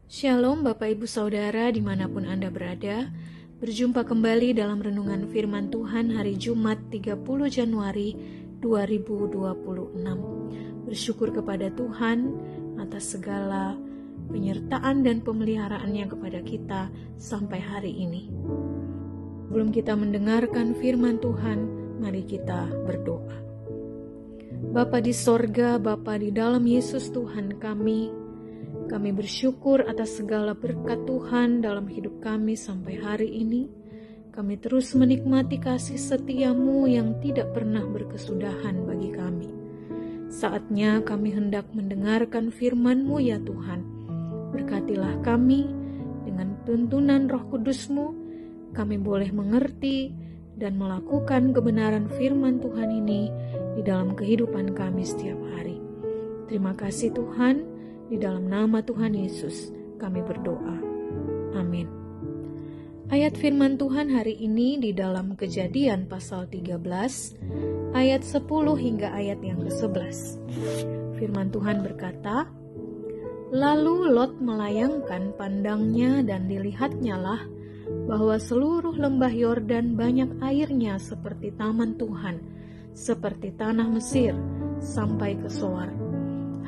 Shalom Bapak Ibu Saudara dimanapun Anda berada. Berjumpa kembali dalam renungan firman Tuhan hari Jumat 30 Januari 2026. Bersyukur kepada Tuhan atas segala penyertaan dan pemeliharaannya kepada kita sampai hari ini. Sebelum kita mendengarkan firman Tuhan, mari kita berdoa. Bapa di sorga, Bapa di dalam Yesus Tuhan kami bersyukur atas segala berkat Tuhan dalam hidup kami sampai hari ini. Kami terus menikmati kasih setia-Mu yang tidak pernah berkesudahan bagi kami. Saatnya kami hendak mendengarkan firman-Mu ya Tuhan. Berkatilah kami dengan tuntunan Roh Kudus-Mu. Kami boleh mengerti dan melakukan kebenaran firman Tuhan ini di dalam kehidupan kami setiap hari. Terima kasih Tuhan. Di dalam nama Tuhan Yesus kami berdoa. Amin. Ayat firman Tuhan hari ini di dalam Kejadian pasal 13 ayat 10 hingga ayat yang ke-11. Firman Tuhan berkata, "Lalu Lot melayangkan pandangnya dan dilihatnyalah bahwa seluruh lembah Yordan banyak airnya seperti taman Tuhan, seperti tanah Mesir sampai ke Soar.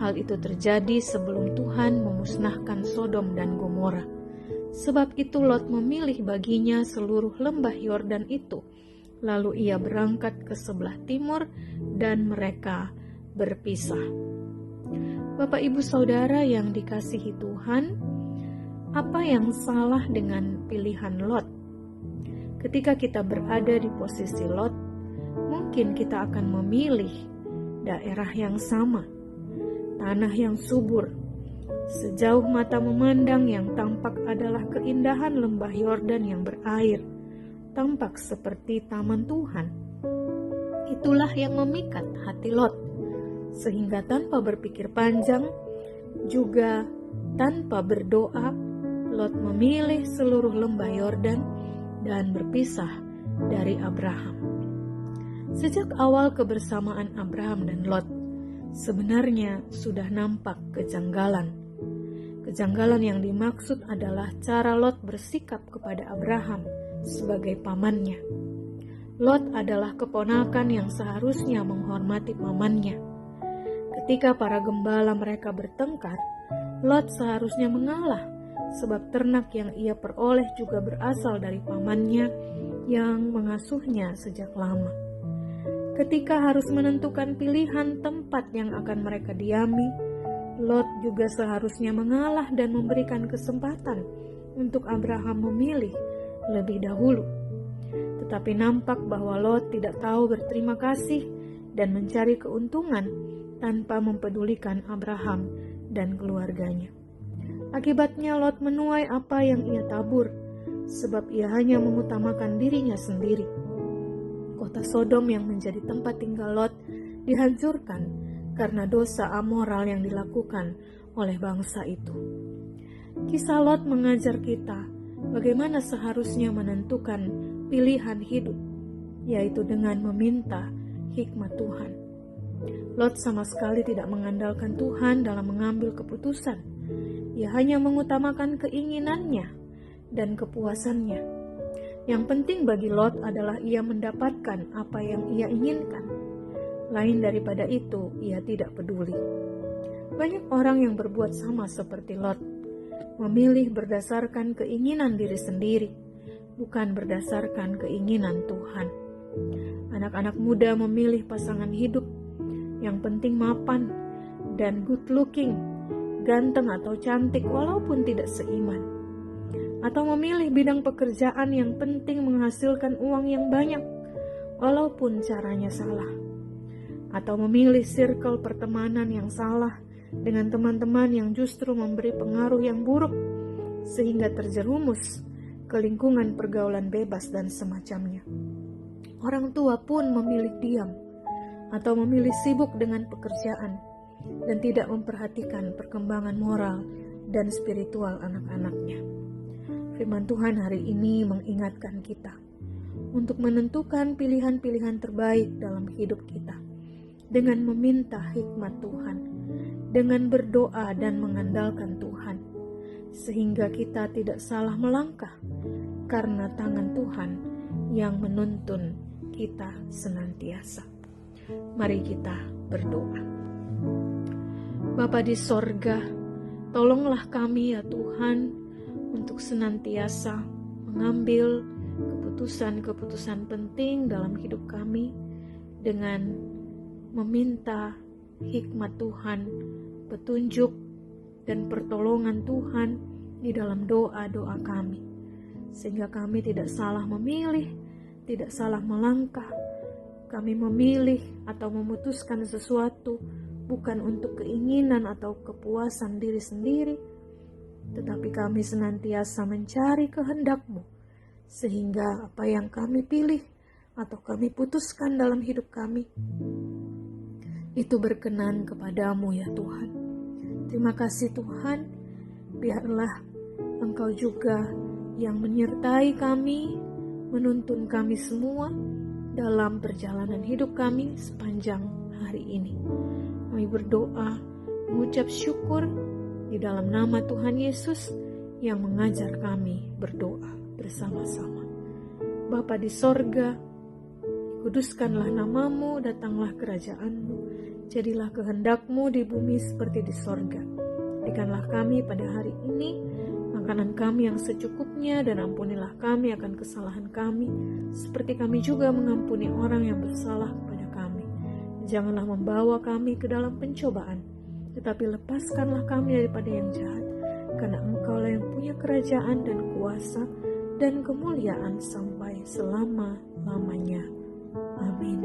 Hal itu terjadi sebelum Tuhan memusnahkan Sodom dan Gomora. Sebab itu Lot memilih baginya seluruh lembah Yordan itu. Lalu ia berangkat ke sebelah timur dan mereka berpisah." Bapak Ibu Saudara yang dikasihi Tuhan, apa yang salah dengan pilihan Lot? Ketika kita berada di posisi Lot, mungkin kita akan memilih daerah yang sama, tanah yang subur, sejauh mata memandang yang tampak adalah keindahan lembah Yordan yang berair, tampak seperti taman Tuhan. Itulah yang memikat hati Lot, sehingga tanpa berpikir panjang, juga tanpa berdoa, Lot memilih seluruh lembah Yordan dan berpisah dari Abraham. Sejak awal kebersamaan Abraham dan Lot, sebenarnya sudah nampak kejanggalan. Kejanggalan yang dimaksud adalah cara Lot bersikap kepada Abraham sebagai pamannya. Lot adalah keponakan yang seharusnya menghormati pamannya. Ketika para gembala mereka bertengkar, Lot seharusnya mengalah, sebab ternak yang ia peroleh juga berasal dari pamannya yang mengasuhnya sejak lama. Ketika harus menentukan pilihan tempat yang akan mereka diami, Lot juga seharusnya mengalah dan memberikan kesempatan untuk Abraham memilih lebih dahulu. Tetapi nampak bahwa Lot tidak tahu berterima kasih dan mencari keuntungan tanpa mempedulikan Abraham dan keluarganya. Akibatnya Lot menuai apa yang ia tabur, sebab ia hanya mengutamakan dirinya sendiri. Kota Sodom yang menjadi tempat tinggal Lot dihancurkan karena dosa amoral yang dilakukan oleh bangsa itu. Kisah Lot mengajar kita bagaimana seharusnya menentukan pilihan hidup, yaitu dengan meminta hikmat Tuhan. Lot sama sekali tidak mengandalkan Tuhan dalam mengambil keputusan. Ia hanya mengutamakan keinginannya dan kepuasannya. Yang penting bagi Lot adalah ia mendapatkan apa yang ia inginkan. Lain daripada itu, ia tidak peduli. Banyak orang yang berbuat sama seperti Lot, memilih berdasarkan keinginan diri sendiri, bukan berdasarkan keinginan Tuhan. Anak-anak muda memilih pasangan hidup, yang penting mapan dan good looking, ganteng atau cantik walaupun tidak seiman. Atau memilih bidang pekerjaan yang penting menghasilkan uang yang banyak, walaupun caranya salah. Atau memilih circle pertemanan yang salah dengan teman-teman yang justru memberi pengaruh yang buruk, sehingga terjerumus ke lingkungan pergaulan bebas dan semacamnya. Orang tua pun memilih diam, atau memilih sibuk dengan pekerjaan, dan tidak memperhatikan perkembangan moral dan spiritual anak-anaknya. Firman Tuhan hari ini mengingatkan kita untuk menentukan pilihan-pilihan terbaik dalam hidup kita dengan meminta hikmat Tuhan, dengan berdoa dan mengandalkan Tuhan. sehingga kita tidak salah melangkah, karena tangan Tuhan yang menuntun kita senantiasa. Mari kita berdoa. Bapa di sorga, tolonglah kami ya Tuhan untuk senantiasa mengambil keputusan-keputusan penting dalam hidup kami dengan meminta hikmat Tuhan, petunjuk dan pertolongan Tuhan di dalam doa-doa kami, sehingga kami tidak salah memilih, tidak salah melangkah. Kami memilih atau memutuskan sesuatu bukan untuk keinginan atau kepuasan diri sendiri, tetapi kami senantiasa mencari kehendak-Mu, sehingga apa yang kami pilih atau kami putuskan dalam hidup kami itu berkenan kepadamu ya Tuhan. Terima kasih Tuhan, biarlah Engkau juga yang menyertai kami, menuntun kami semua dalam perjalanan hidup kami sepanjang hari ini. Kami berdoa, mengucap syukur di dalam nama Tuhan Yesus yang mengajar kami berdoa bersama-sama. Bapa di sorga, kuduskanlah namamu, datanglah kerajaan-Mu, jadilah kehendak-Mu di bumi seperti di sorga. Berikanlah kami pada hari ini makanan kami yang secukupnya, dan ampunilah kami akan kesalahan kami, seperti kami juga mengampuni orang yang bersalah kepada kami. Janganlah membawa kami ke dalam pencobaan, tetapi lepaskanlah kami daripada yang jahat, karena Engkaulah yang punya kerajaan dan kuasa dan kemuliaan sampai selama-lamanya. Amin.